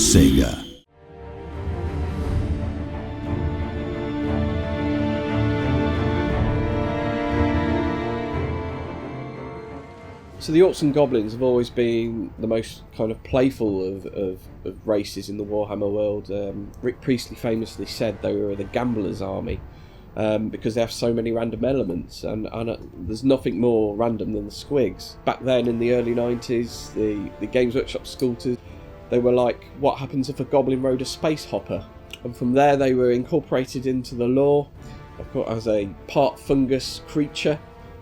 Sega. So the orcs and goblins have always been the most kind of playful of races in the Warhammer world. Rick Priestley famously said they were the gamblers' army because they have so many random elements, and there's nothing more random than the squigs. Back then in the early 90s, the Games Workshop sculptors, they were like, what happens if a goblin rode a space hopper? And from there they were incorporated into the lore, of course, as a part fungus creature.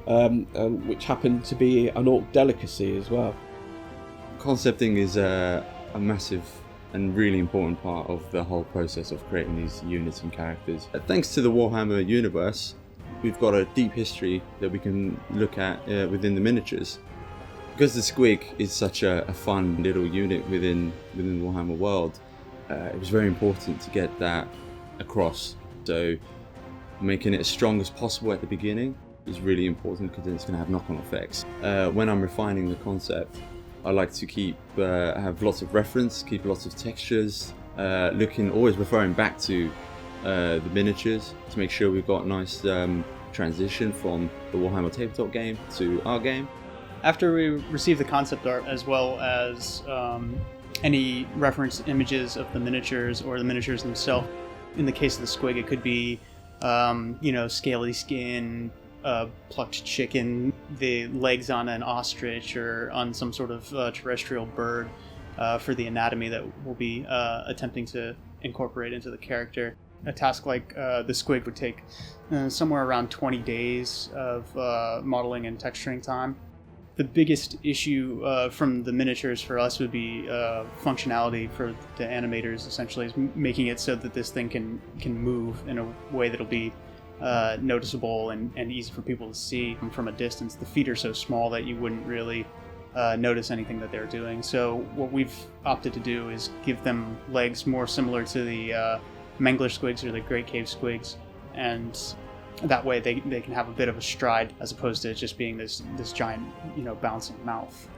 Which happened to be an orc delicacy as well. Concepting is a massive and really important part of the whole process of creating these units and characters. Thanks to the Warhammer universe, we've got a deep history that we can look at within the miniatures. Because the squig is such a fun little unit within the Warhammer world, it was very important to get that across. So making it as strong as possible at the beginning is really important because it's going to have knock-on effects. When I'm refining the concept, I like to have lots of reference, keep lots of textures, always referring back to the miniatures to make sure we've got nice transition from the Warhammer tabletop game to our game. After we receive the concept art, as well as any reference images of the miniatures or the miniatures themselves, in the case of the squig, it could be scaly skin, plucked chicken, the legs on an ostrich or on some sort of terrestrial bird for the anatomy that we'll be attempting to incorporate into the character. A task like the squig would take somewhere around 20 days of modeling and texturing time. The biggest issue from the miniatures for us would be functionality for the animators, essentially, is making it so that this thing can move in a way that'll be noticeable and easy for people to see from a distance. The feet are so small that you wouldn't really notice anything that they're doing. So what we've opted to do is give them legs more similar to the Mangler squigs or the Great Cave squigs, and that way they can have a bit of a stride as opposed to just being this giant bouncing mouth.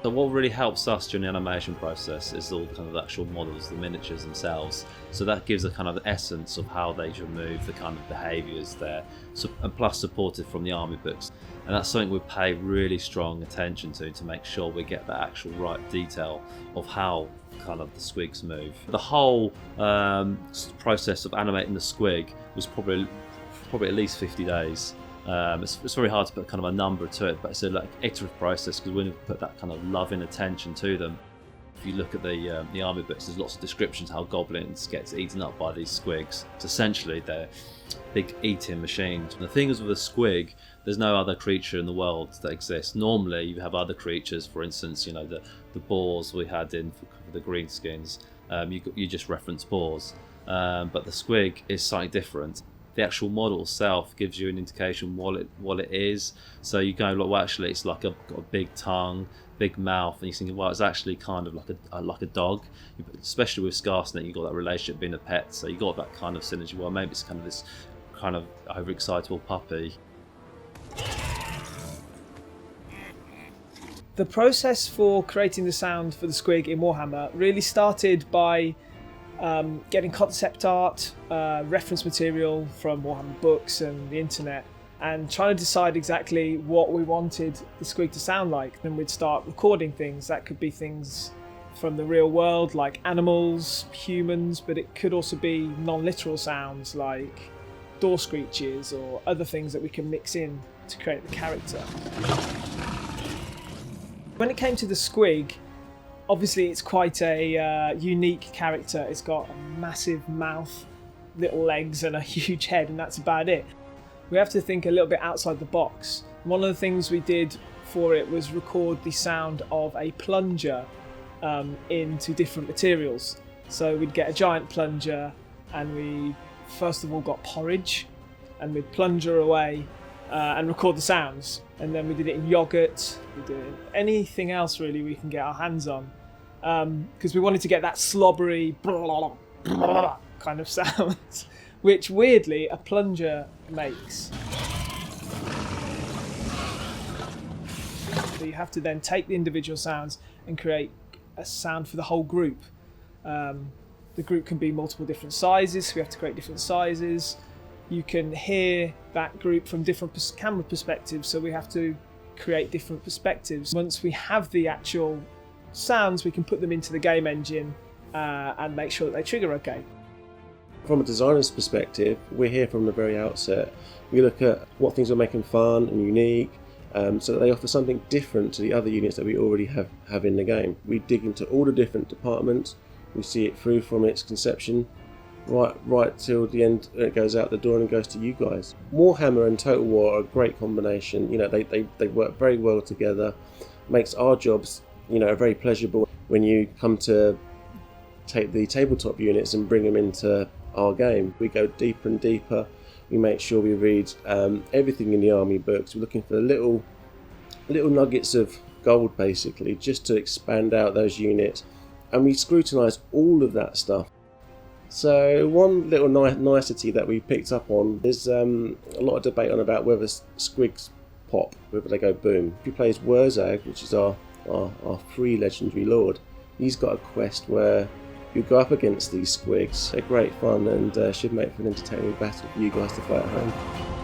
So what really helps us during the animation process is all the kind of the actual models, the miniatures themselves. So that gives a kind of essence of how they should move, the kind of behaviours there, and plus supported from the army books. And that's something we pay really strong attention to make sure we get that actual right detail of how kind of the squigs move. The whole process of animating the squig was probably at least 50 days. It's very hard to put kind of a number to it, but it's a iterative process because we put that kind of loving attention to them. If you look at the army books, there's lots of descriptions how goblins get eaten up by these squigs. It's essentially they're big eating machines. And the thing is with a squig, there's no other creature in the world that exists. Normally you have other creatures, for instance, the boars we had in for the greenskins. You just reference boars, but the squig is something different. The actual model itself gives you an indication what it is. So you go, well, actually, it's got a big tongue, big mouth, and you're thinking, well, it's actually kind of like a dog. Especially with Scarsnet, you got that relationship being a pet, so you got that kind of synergy. Well, maybe it's kind of this kind of overexcitable puppy. The process for creating the sound for the squig in Warhammer really started by getting concept art, reference material from Warhammer books and the internet, and trying to decide exactly what we wanted the squig to sound like. Then we'd start recording things. That could be things from the real world, like animals, humans, but it could also be non-literal sounds like door screeches or other things that we can mix in to create the character. When it came to the squig, obviously it's quite a unique character. It's got a massive mouth, little legs and a huge head, and that's about it. We have to think a little bit outside the box. One of the things we did for it was record the sound of a plunger into different materials. So we'd get a giant plunger and we first of all got porridge, and we'd plunger away and record the sounds. And then we did it in yogurt, we did it in anything else really we can get our hands on. Because we wanted to get that slobbery kind of sound, which weirdly a plunger makes. So you have to then take the individual sounds and create a sound for the whole group. The group can be multiple different sizes, so we have to create different sizes. You can hear that group from different camera perspectives, so we have to create different perspectives. Once we have the actual sounds, we can put them into the game engine and make sure that they trigger okay. From a designer's perspective, we're here from the very outset. We look at what things will make them fun and unique, so that they offer something different to the other units that we already have in the game. We dig into all the different departments, we see it through from its conception right till the end. It goes out the door and goes to you guys. Warhammer and Total War are a great combination. You know, they work very well together. Makes our jobs, you know, very pleasurable when you come to take the tabletop units and bring them into our game. We go deeper and deeper. We make sure we read everything in the army books. We're looking for little nuggets of gold, basically, just to expand out those units, and we scrutinise all of that stuff. So one little nicety that we picked up on, there's a lot of debate on about whether squigs pop, whether they go boom. If you play as Wurzag, which is our free legendary lord, he's got a quest where you go up against these squigs. They're great fun and should make for an entertaining battle for you guys to fight at home.